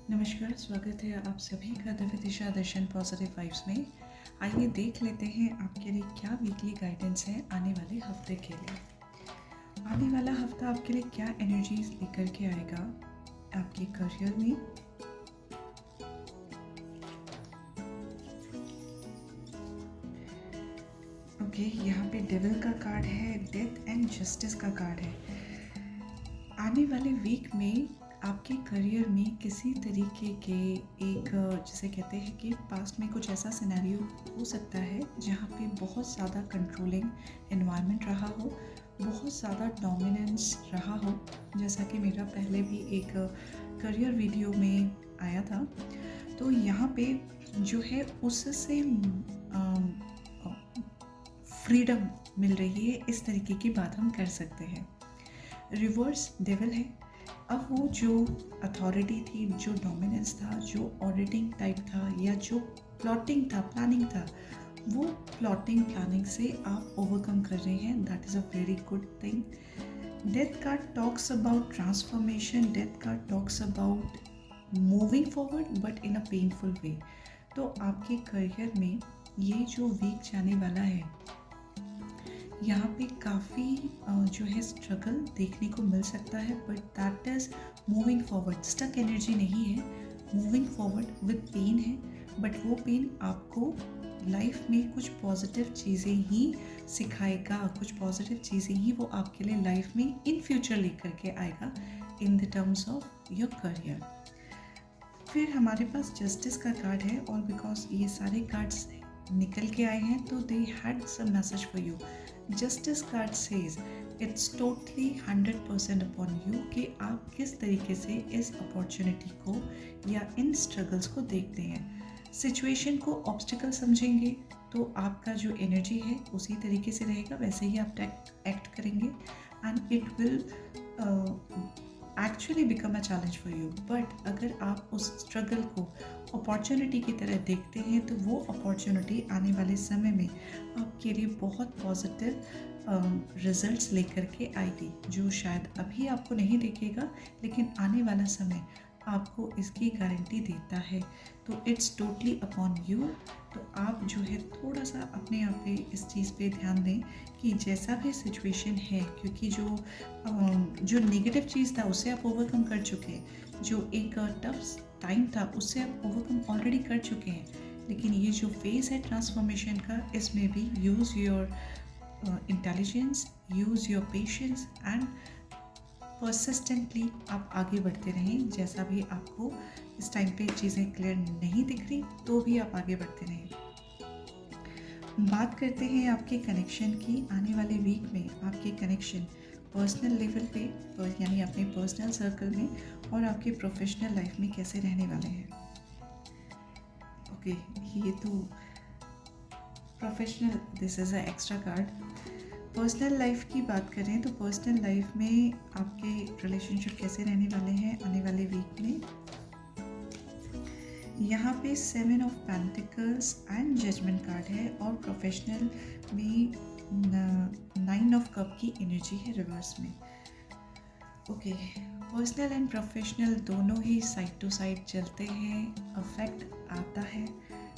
नमस्कार, स्वागत है आप सभी का दिव्य दिशा दर्शन पॉजिटिव वाइब्स में। आइए देख लेते हैं आपके लिए क्या वीकली गाइडेंस है आने वाले हफ्ते के लिए। आने वाला हफ्ता आपके लिए क्या एनर्जीज लेकर के आएगा आपके करियर में। ओके, यहाँ पे डेविल का कार्ड है, डेथ एंड जस्टिस का कार्ड है। आने वाले वीक में आपके करियर में किसी तरीके के एक जिसे कहते हैं कि पास्ट में कुछ ऐसा सिनेरियो हो सकता है जहाँ पे बहुत ज़्यादा कंट्रोलिंग एनवायरनमेंट रहा हो, बहुत ज़्यादा डोमिनेंस रहा हो, जैसा कि मेरा पहले भी एक करियर वीडियो में आया था। तो यहाँ पे जो है उससे फ्रीडम मिल रही है, इस तरीके की बात हम कर सकते हैं। रिवर्स डेविल है। अब वो जो अथॉरिटी थी, जो डोमिनेंस था, जो ऑडिटिंग टाइप था या जो प्लॉटिंग था, प्लानिंग था, वो प्लॉटिंग प्लानिंग से आप ओवरकम कर रहे हैं। That is a very good thing. Death card talks about transformation, death card talks about moving forward but in a painful way. तो आपके करियर में ये जो वीक जाने वाला है, यहाँ पे काफ़ी जो है स्ट्रगल देखने को मिल सकता है, but that is moving forward. Stuck energy नहीं है, मूविंग फॉरवर्ड विद पेन है, बट वो पेन आपको लाइफ में कुछ पॉजिटिव चीज़ें ही सिखाएगा, कुछ पॉजिटिव चीज़ें ही वो आपके लिए लाइफ में इन फ्यूचर लेकर के आएगा in the terms of your career. फिर हमारे पास जस्टिस का कार्ड है, और बिकॉज ये सारे कार्ड्स निकल के आए हैं तो they had some message for you. Justice card says it's totally 100% upon you कि आप किस तरीके से इस अपॉर्चुनिटी को या इन स्ट्रगल्स को देखते हैं। सिचुएशन को ऑब्स्टिकल समझेंगे तो आपका जो एनर्जी है उसी तरीके से रहेगा, वैसे ही आप एक्ट करेंगे and it will actually become a challenge for you. But अगर आप उस स्ट्रगल को अपॉर्चुनिटी की तरह देखते हैं तो वो अपॉर्चुनिटी आने वाले समय में आपके लिए बहुत पॉजिटिव रिजल्ट्स लेकर के आएगी, जो शायद अभी आपको नहीं दिखेगा लेकिन आने वाला समय आपको इसकी गारंटी देता है। तो इट्स टोटली अपॉन यू। तो आप जो है थोड़ा सा अपने आप पे इस चीज़ पे ध्यान दें कि जैसा भी सिचुएशन है, क्योंकि जो नेगेटिव चीज़ था उससे आप ओवरकम कर चुके हैं, जो एक टफ टाइम था उससे आप ओवरकम ऑलरेडी कर चुके हैं, लेकिन ये जो फेज़ है ट्रांसफॉर्मेशन का, इसमें भी use your intelligence, use your patience and persistently आप आगे बढ़ते रहें। जैसा भी आपको इस टाइम पे चीज़ें क्लियर नहीं दिख रही तो भी आप आगे बढ़ते रहें। बात करते हैं आपके कनेक्शन की। आने वाले वीक में आपके कनेक्शन पर्सनल लेवल पे, यानी अपने पर्सनल सर्कल में, और आपके प्रोफेशनल लाइफ में कैसे रहने वाले हैं। ओके, ये तो professional, this is a extra card. Personal life की बात करें तो पर्सनल लाइफ में आपके रिलेशनशिप कैसे रहने वाले हैं आने वाले वीक में। यहाँ पे 7 of pentacles and judgement card है, और प्रोफेशनल में 9 ऑफ कप की एनर्जी है रिवर्स में। ओके, पर्सनल एंड प्रोफेशनल दोनों ही साइड टू साइड चलते हैं, अफेक्ट आता है।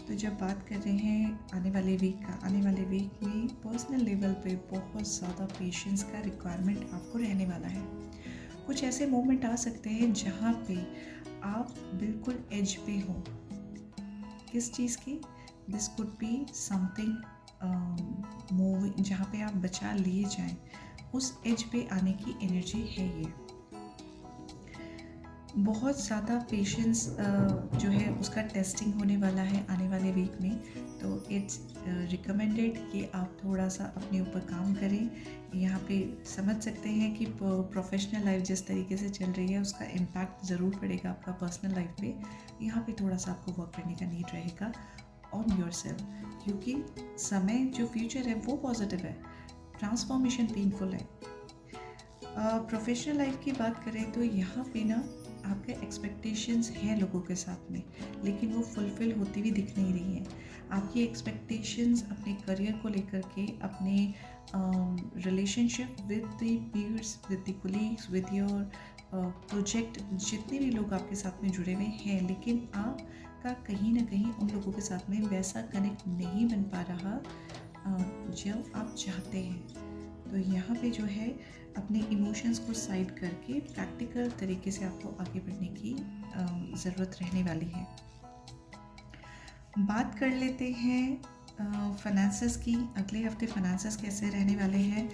तो जब बात कर रहे हैं आने वाले वीक का, आने वाले वीक में पर्सनल लेवल पे बहुत ज़्यादा पेशेंस का रिक्वायरमेंट आपको रहने वाला है। कुछ ऐसे मोमेंट आ सकते हैं जहाँ पे आप बिल्कुल एज पे हो। किस चीज़ की? This could be something moving, जहाँ पे आप बचा लिए जाएं, उस एज पे आने की एनर्जी है ये। बहुत ज़्यादा पेशेंस जो है उसका टेस्टिंग होने वाला है आने वाले वीक में। तो इट्स रिकमेंडेड कि आप थोड़ा सा अपने ऊपर काम करें। यहाँ पे समझ सकते हैं कि प्रोफेशनल लाइफ जिस तरीके से चल रही है उसका इम्पैक्ट ज़रूर पड़ेगा आपका पर्सनल लाइफ पे। यहाँ पे थोड़ा सा आपको वर्क करने का नीड रहेगा ऑन योरसेल्फ, क्योंकि समय जो फ्यूचर है वो पॉजिटिव है, ट्रांसफॉर्मेशन पेनफुल है। प्रोफेशनल लाइफ की बात करें तो यहाँ पे ना आपके एक्सपेक्टेशंस हैं लोगों के साथ में, लेकिन वो फुलफ़िल होती हुई दिख नहीं रही हैं। आपकी एक्सपेक्टेशंस अपने करियर को लेकर के, अपने relationship with the peers, with the colleagues, with your project जितने भी लोग आपके साथ में जुड़े हुए हैं, लेकिन आपका कहीं ना कहीं उन लोगों के साथ में वैसा कनेक्ट नहीं बन पा रहा जो आप चाहते हैं। तो यहाँ पे जो है अपने इमोशंस को साइड करके प्रैक्टिकल तरीके से आपको आगे बढ़ने की ज़रूरत रहने वाली है। बात कर लेते हैं फाइनेंसेस की। अगले हफ्ते फाइनेंसेस कैसे रहने वाले हैं।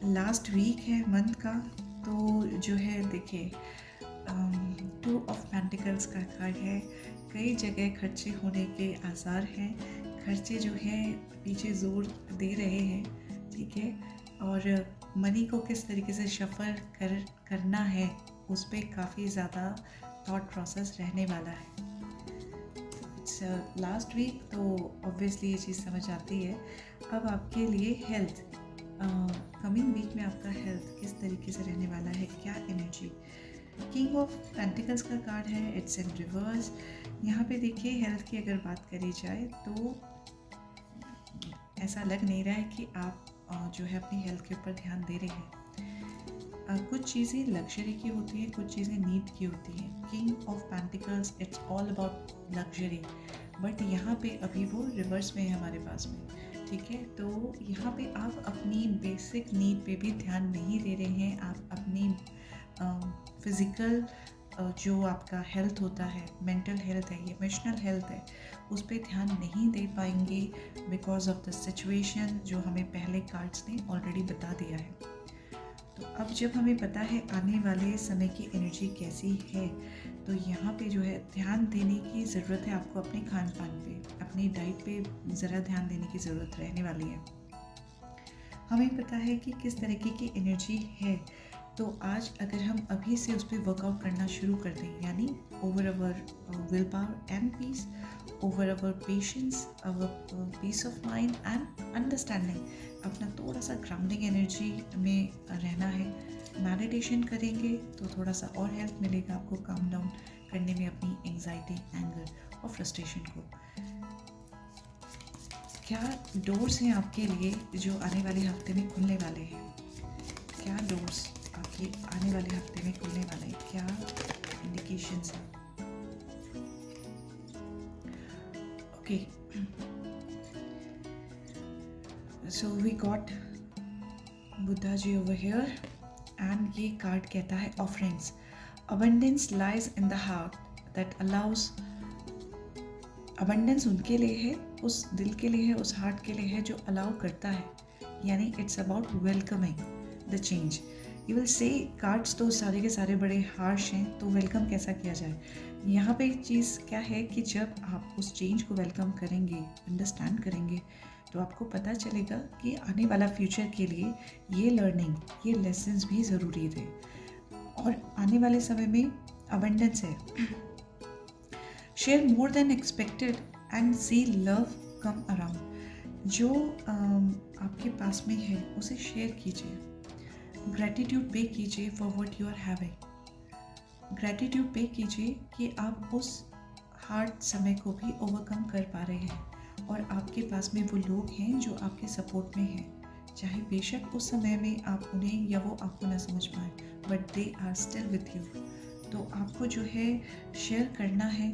लास्ट वीक है मंथ का, तो जो है देखिए 2 ऑफ पेंटिकल्स का कार्ड है। कई जगह खर्चे होने के आसार हैं, खर्चे जो है पीछे जोर दे रहे हैं, ठीक है। और मनी को किस तरीके से शफल करना है उस पर काफ़ी ज़्यादा थॉट प्रोसेस रहने वाला है। लास्ट वीक तो ऑब्वियसली ये चीज़ समझ आती है। अब आपके लिए हेल्थ, कमिंग वीक में आपका हेल्थ किस तरीके से रहने वाला है, क्या एनर्जी। किंग ऑफ पेंटिकल्स का कार्ड है, इट्स इन रिवर्स। यहाँ पे देखिए हेल्थ की अगर बात करी जाए तो ऐसा लग नहीं रहा है कि आप जो है अपनी हेल्थ के ऊपर ध्यान दे रहे हैं। कुछ चीज़ें लग्जरी की होती हैं, कुछ चीज़ें नीड की होती हैं। King of pentacles it's all about luxury, but यहाँ पे अभी वो रिवर्स में है हमारे पास में, ठीक है। तो यहाँ पे आप अपनी बेसिक नीड पे भी ध्यान नहीं दे रहे हैं। आप अपनी फिज़िकल जो आपका हेल्थ होता है, मेंटल हेल्थ है, इमोशनल हेल्थ है, उस पर ध्यान नहीं दे पाएंगे बिकॉज ऑफ द सिचुएशन जो हमें पहले कार्ड्स ने ऑलरेडी बता दिया है। तो अब जब हमें पता है आने वाले समय की एनर्जी कैसी है, तो यहाँ पे जो है ध्यान देने की ज़रूरत है आपको अपने खान पान पे, अपनी डाइट पे ज़रा ध्यान देने की ज़रूरत रहने वाली है। हमें पता है कि किस तरीके की एनर्जी है, तो आज अगर हम अभी से उस पर वर्कआउट करना शुरू कर दें, यानी over our will power and peace, over our patience, our peace of mind and understanding, अपना थोड़ा सा ग्राउंडिंग एनर्जी में रहना है। मेडिटेशन करेंगे तो थोड़ा सा और हेल्प मिलेगा आपको काम डाउन करने में अपनी एंजाइटी, एंगर और फ्रस्ट्रेशन को। क्या डोर्स हैं आपके लिए जो आने वाले हफ्ते में खुलने वाले हैं? क्या डोर्स आपके आने वाले हफ्ते में खुलने वाले हैं? क्या इंडिकेशंस हैं? Okay, so we got Buddha ji over here and ये कार्ड कहता है offerings. Abundance lies in the heart that allows. Abundance उनके लिए है, उस दिल के लिए है, उस हार्ट के लिए है जो अलाउ करता है, यानी it's about welcoming the change. You will say cards तो सारे के सारे बड़े हार्श हैं, तो वेलकम कैसा किया जाए। यहाँ पे एक चीज़ क्या है कि जब आप उस चेंज को वेलकम करेंगे, अंडरस्टैंड करेंगे, तो आपको पता चलेगा कि आने वाला फ्यूचर के लिए ये लर्निंग, ये लेसन्स भी ज़रूरी थे। और आने वाले समय में अबंडेंस है। Share more than expected and see love come around. जो आपके पास में है उसे शेयर कीजिए, ग्रैटिट्यूड पे कीजिए for what you are having. Gratitude pay कीजिए कि आप उस हार्ड समय को भी ओवरकम कर पा रहे हैं और आपके पास में वो लोग हैं जो आपके सपोर्ट में हैं, चाहे बेशक उस समय में आप उन्हें या वो आपको ना समझ पाए, but they are still with you. तो आपको जो है शेयर करना है,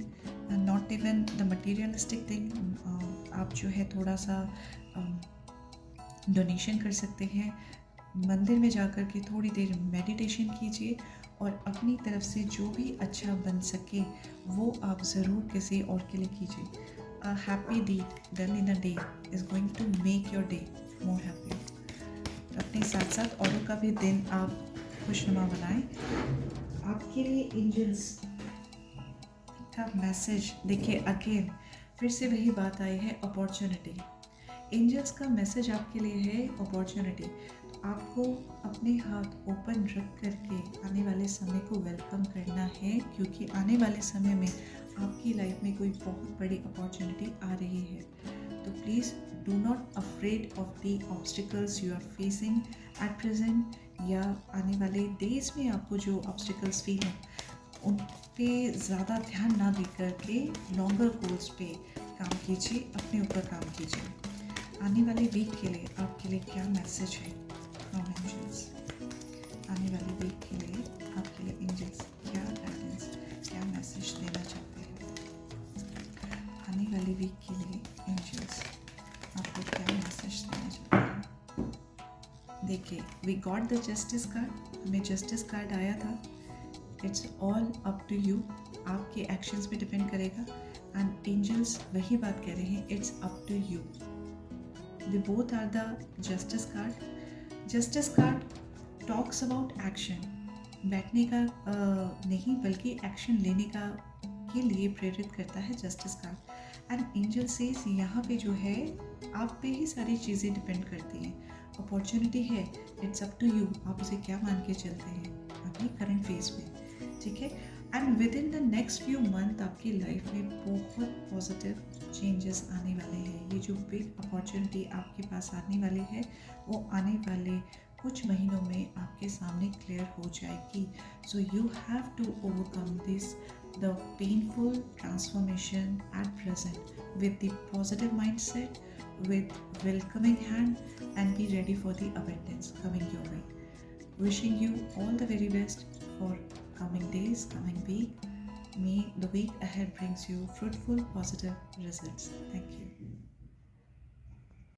not even the materialistic thing. आप जो है थोड़ा सा डोनेशन कर सकते हैं, मंदिर में जाकर के थोड़ी देर मेडिटेशन कीजिए और अपनी तरफ से जो भी अच्छा बन सके वो आप ज़रूर किसी और के लिए कीजिए। A happy deed done in a day is going to make your day more happy. अपने साथ साथ औरों का भी दिन आप खुशनुमा बनाएं। आपके लिए एंजल्स का मैसेज देखिए, अगेन फिर से वही बात आई है, अपॉर्चुनिटी। एंजल्स का मैसेज आपके लिए है अपॉर्चुनिटी। आपको अपने हाथ ओपन रख करके आने वाले समय को वेलकम करना है, क्योंकि आने वाले समय में आपकी लाइफ में कोई बहुत बड़ी अपॉर्चुनिटी आ रही है। तो please do not afraid of the obstacles you are facing at present, या आने वाले डेज में आपको जो ऑब्स्टिकल्स फील हैं उन पे ज़्यादा ध्यान ना दे करके लॉन्गर गोल्स पे काम कीजिए, अपने ऊपर काम कीजिए। आने वाले वीक के लिए आपके लिए क्या मैसेज है फ्रॉम एंजल्स? आने वाले वीक के लिए आपके we got the justice card, हमें जस्टिस कार्ड आया था. It's all up to you, आपके एक्शंस पे डिपेंड करेगा. एंड एंजल्स वही बात कह रहे हैं, it's up to you. They both are the justice card. Justice card talks about action, बैठने का नहीं बल्कि एक्शन लेने का के लिए प्रेरित करता है justice card. And angel says यहाँ पे जो है आप पे ही सारी चीज़ें डिपेंड करती हैं. अपॉर्चुनिटी है, इट्स अप टू यू, आप उसे क्या मान के चलते हैं अपनी करंट फेज में. ठीक है. And with in the next few month आपकी लाइफ में बहुत पॉजिटिव चेंजेस आने वाले हैं. ये जो बिग अपॉर्चुनिटी आपके पास आने वाली है वो आने वाले कुछ महीनों में आपके सामने क्लियर हो जाएगी. So you have to overcome this the painful transformation at present with the positive mindset, with welcoming hand, and be ready for the abundance coming your way. Wishing you all the very best for coming days, coming week. May the week ahead brings you fruitful, positive results. Thank you.